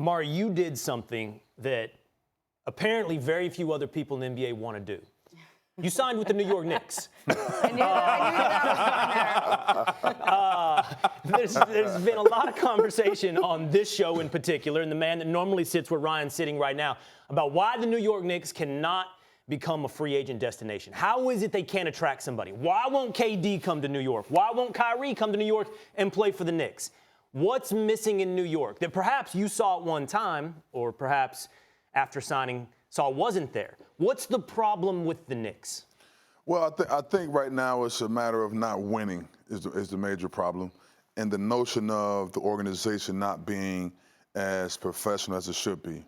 Amare, you did something that apparently very few other people in the NBA want to do. You signed with the New York Knicks. I knew that was on there. There's been a lot of conversation on this show in particular, and the man that normally sits where Ryan's sitting right now, about why the New York Knicks cannot become a free agent destination. How is it they can't attract somebody? Why won't KD come to New York? Why won't Kyrie come to New York and play for the Knicks? What's missing in New York that perhaps you saw at one time, or perhaps after signing saw wasn't there? What's the problem with the Knicks? Well, I think right now it's a matter of not winning is the major problem, and the notion of the organization not being as professional as it should be.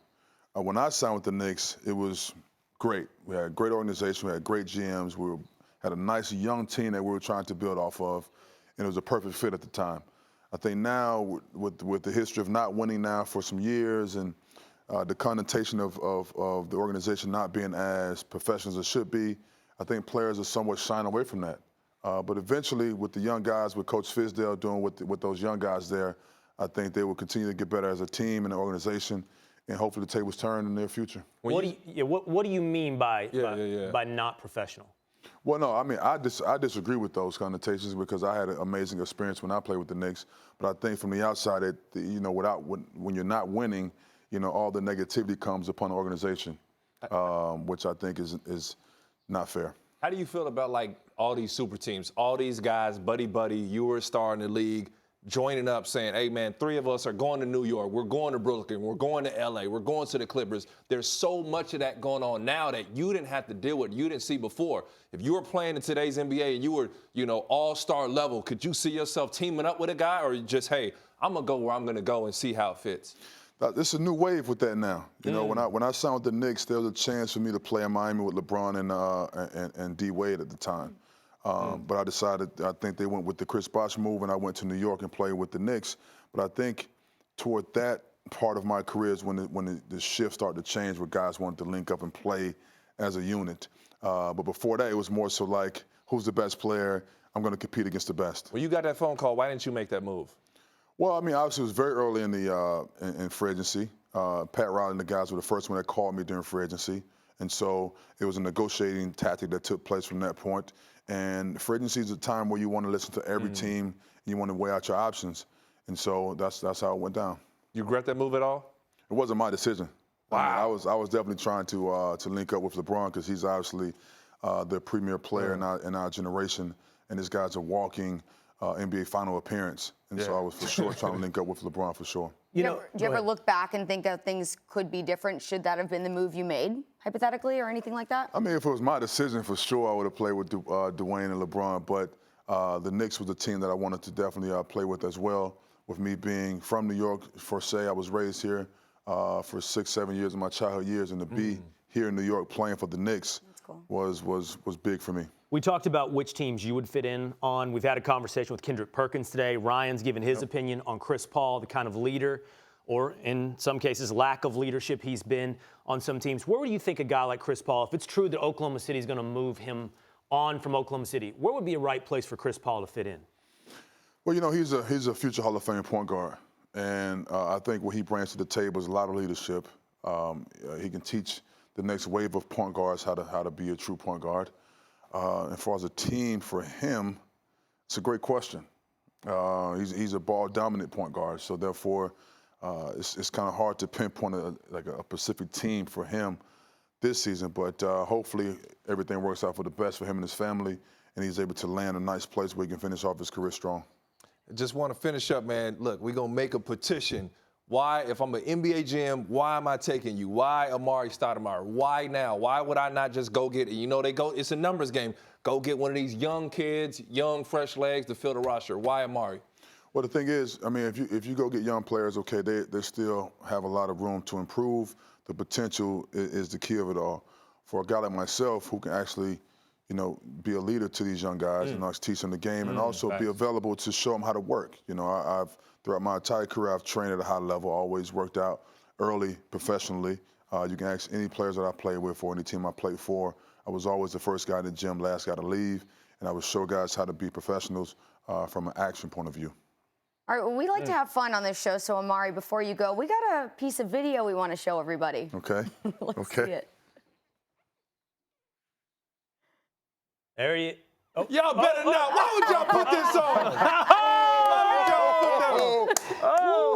When I signed with the Knicks, it was great. We had a great organization. We had great GMs. We had a nice young team that we were trying to build off of, and it was a perfect fit at the time. I think now, with the history of not winning now for some years, and the connotation of the organization not being as professional as it should be, I think players are somewhat shying away from that. But eventually, with the young guys, with Coach Fizdale doing with those young guys there, I think they will continue to get better as a team and an organization, and hopefully the tables turn in the near future. What do you mean by not professional? Well, no, I mean, I disagree with those connotations because I had an amazing experience when I played with the Knicks. But I think from the outside, when you're not winning, all the negativity comes upon the organization, which I think is not fair. How do you feel about, like, all these super teams, all these guys, buddy, you were a star in the league, joining up saying, hey, man, 3 of us are going to New York, we're going to Brooklyn, we're going to L.A., we're going to the Clippers. There's so much of that going on now that you didn't have to deal with, you didn't see before. If you were playing in today's NBA and you were, all-star level, could you see yourself teaming up with a guy, or just, hey, I'm going to go where I'm going to go and see how it fits? There's a new wave with that now. When I signed with the Knicks, there was a chance for me to play in Miami with LeBron and D Wade at the time. But I decided, I think they went with the Chris Bosh move, and I went to New York and played with the Knicks. But I think toward that part of my career is when the shift started to change, where guys wanted to link up and play as a unit. But before that, it was more so like, who's the best player? I'm going to compete against the best. When you got that phone call, why didn't you make that move? Well, I mean, obviously, it was very early in free agency. Pat Riley and the guys were the first one that called me during free agency. And so it was a negotiating tactic that took place from that point. And free agency is a time where you want to listen to every team, and you want to weigh out your options. And so that's how it went down. You regret that move at all? It wasn't my decision. Wow. I was definitely trying to link up with LeBron because he's obviously the premier player in our generation, and this guy's a walking NBA final appearance. And so I was for sure trying to link up with LeBron for sure. Do you ever look back and think that things could be different? Should that have been the move you made, hypothetically, or anything like that? I mean, if it was my decision, for sure I would have played with Dwyane and LeBron. But the Knicks was a team that I wanted to definitely play with as well. With me being from New York, I was raised here for 6, 7 years of my childhood years, and to be here in New York playing for the Knicks was big for me. We talked about which teams you would fit in on. We've had a conversation with Kendrick Perkins today. Ryan's given his opinion on Chris Paul, the kind of leader, or in some cases, lack of leadership he's been on some teams. Where would you think a guy like Chris Paul, if it's true that Oklahoma City is going to move him on from Oklahoma City, where would be a right place for Chris Paul to fit in? Well, he's a future Hall of Fame point guard. And I think what he brings to the table is a lot of leadership. He can teach the next wave of point guards how to be a true point guard. And as far as a team for him, it's a great question. He's a ball-dominant point guard, so therefore it's kind of hard to pinpoint a specific team for him this season. But hopefully everything works out for the best for him and his family, and he's able to land a nice place where he can finish off his career strong. I just want to finish up, man. Look, we're going to make a petition. Why, if I'm an NBA GM, why am I taking you? Why Amar'e Stoudemire? Why now? Why would I not just go get it? It's a numbers game. Go get one of these young kids, young, fresh legs to fill the roster. Why Amar'e? Well, the thing is, I mean, if you go get young players, okay, they still have a lot of room to improve. The potential is the key of it all. For a guy like myself who can actually, be a leader to these young guys and teach them the game and also be available to show them how to work. I've throughout my entire career, I've trained at a high level, always worked out early professionally. You can ask any players that I played with or any team I played for. I was always the first guy in the gym, last guy to leave, and I would show guys how to be professionals from an action point of view. All right, well, we like to have fun on this show, so Amare, before you go, we got a piece of video we want to show everybody. Okay. Let's see it. There he is. Oh. Y'all better not. Why would y'all put this on?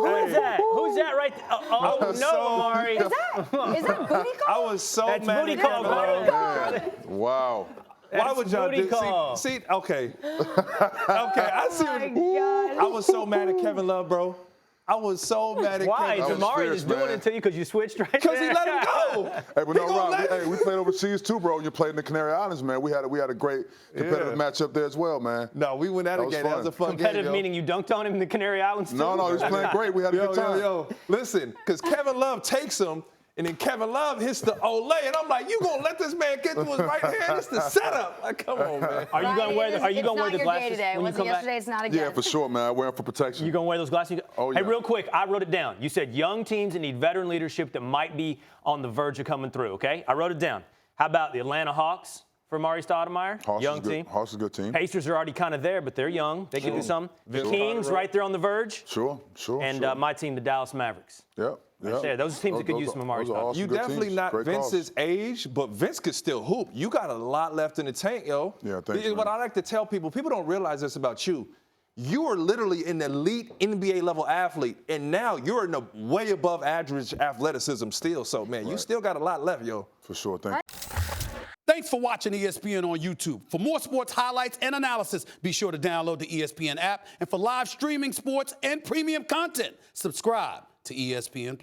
Who is that? Who's that right there? Oh, no, so- Amari. Is that booty call? I was so That's mad booty at call, Kevin Love. bro. Wow. Why would y'all booty do? call. See, okay, I see. Oh my what, God. I was so mad at Kevin Love, bro. I was so mad at Why? Kevin Is Love. Amari fierce, just doing man. it to you because you switched right Because he there? let him go. Hey, but He no, gonna Rob, let- hey, we played overseas too, bro. And you played in the Canary Islands, man. We had a great competitive matchup there as well, man. No, we went at That it was again. That fun. was a fun game, Competitive yo. meaning you dunked on him in the Canary Islands too? No, he was playing great. We had a good time. Yo. Listen, because Kevin Love takes him, and then Kevin Love hits the Olay, and I'm like, you gonna let this man get to his right hand? It's the setup. Like, come on, man. Are you gonna wear the It's not your day today. It when you wasn't come yesterday. back? It's not again. Yeah, for sure, man. I wear them for protection. You gonna wear those glasses? Oh, Hey, yeah. real quick, I wrote it down. You said young teams that need veteran leadership that might be on the verge of coming through, okay? I wrote it down. How about the Atlanta Hawks for Amare Stoudemire? Hawks Young is good. team. Hawks is a good team. Pacers are already kind of there, but they're young. They can do something. The Vince Kings Carter. right there on the verge. Sure. And sure. my team, the Dallas Mavericks. Yep. there. Those are teams that could use some Amare those are Stoudemire. awesome You good definitely teams. not Great calls. Vince's age, but Vince could still hoop. You got a lot left in the tank, yo. Yeah, thanks, man. What I like to tell people don't realize this about you. You are literally an elite NBA level athlete, and now you're in a way above average athleticism still. So, man, you still got a lot left, yo. For sure. Thank you. Thanks for watching ESPN on YouTube. For more sports highlights and analysis, be sure to download the ESPN app. And for live streaming sports and premium content, subscribe to ESPN+.